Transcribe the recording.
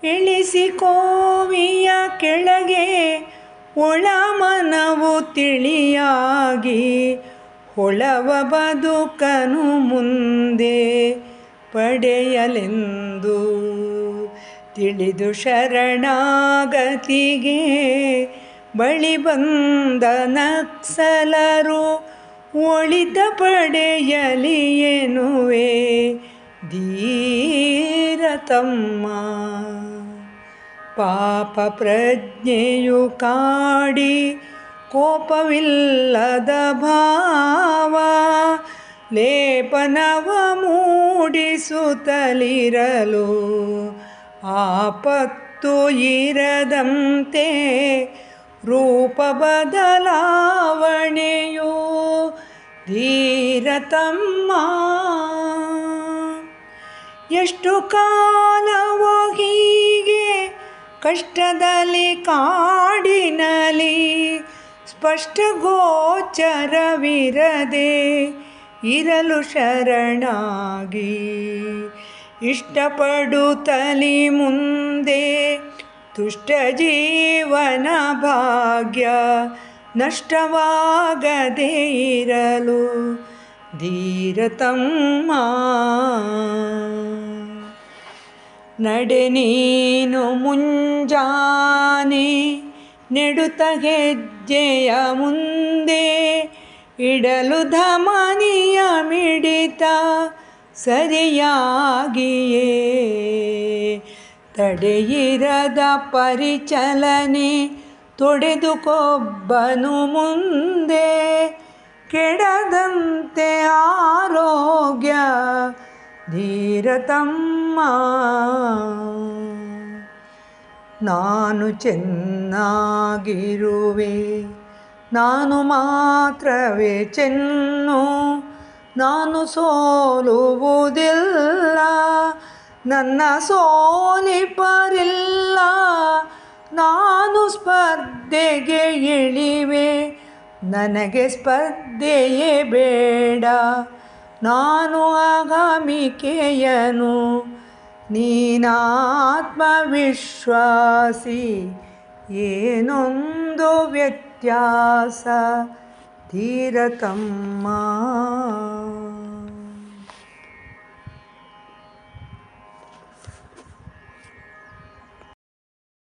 ಇಳಿಸಿ ಕೋವಿಯ ಕೆಳಗೆ ಒಳಮನವು ತಿಳಿಯಾಗಿ ಹೊಳವ ಬದುಕನು ಮುಂದೆ ಪಡೆಯಲೆಂದು ತಿಳಿದು ಶರಣಾಗತಿಗೆ ಬಳಿ ಬಂದ ನಕ್ಸಲರು ಒಳಿತ ಪಡೆಯಲಿ ಎನ್ನುವೆ ಧೀರ ತಮ್ಮ. ಪಾಪ ಪ್ರಜ್ಞೆಯು ಕಾಡಿ ಕೋಪವಿಲ್ಲದ ಭಾವ ಲೇಪನವ ಮೂಡಿಸುತ್ತಲಿರಲು ಆಪತ್ತು ಇರದಂತೆ ರೂಪ ಬದಲಾವಣೆಯು ಧೀರ ತಮ್ಮ. ಎಷ್ಟು ಕಾಲವೋ ಹೀಗೆ ಕಷ್ಟದಲ್ಲಿ ಕಾಡಿನಲಿ ಸ್ಪಷ್ಟ ಗೋಚರವಿರದೆ ಇರಲು ಶರಣಾಗಿ ಇಷ್ಟಪಡುತ್ತಲಿ ಮುಂದೆ ತುಷ್ಟ ಜೀವನ ಭಾಗ್ಯ ನಷ್ಟವಾಗದೇ ಇರಲು ಧೀರ ತಮ್ಮ. ನಡೆ ನೀನು ಮುಂಜಾನೆ ನೆಡುತ್ತ ಹೆಜ್ಜೆಯ ಮುಂದೆ ಇಡಲು ಧಮನಿಯ ಮಿಡಿತ ಸರಿಯಾಗಿಯೇ ತಡೆಯಿರದ ಪರಿಚಲನೆ ತೊಡೆದುಕೊಬ್ಬನು ಮುಂದೆ ಕೆಡದಂತೆ ಆರೋಗ್ಯ ಧೀರ ತಮ್ಮ. ನಾನು ಚೆನ್ನಾಗಿರುವೆ ನಾನು ಮಾತ್ರವೇ ಚೆನ್ನು ನಾನು ಸೋಲುವುದಿಲ್ಲ ನನ್ನ ಸೋಲಿಪರಿಲ್ಲ ನಾನು ಸ್ಪರ್ಧೆಗೆ ಇಳಿವೆ ನನಗೆ ಸ್ಪರ್ಧೆಯೇ ಬೇಡ ನಾನು ಆಗಾಮಿಕೆಯನು ನೀನಾತ್ಮವಿಶ್ವಾಸಿ ಏನೊಂದು ವ್ಯತ್ಯಾಸ ಧೀರ ತಮ್ಮ.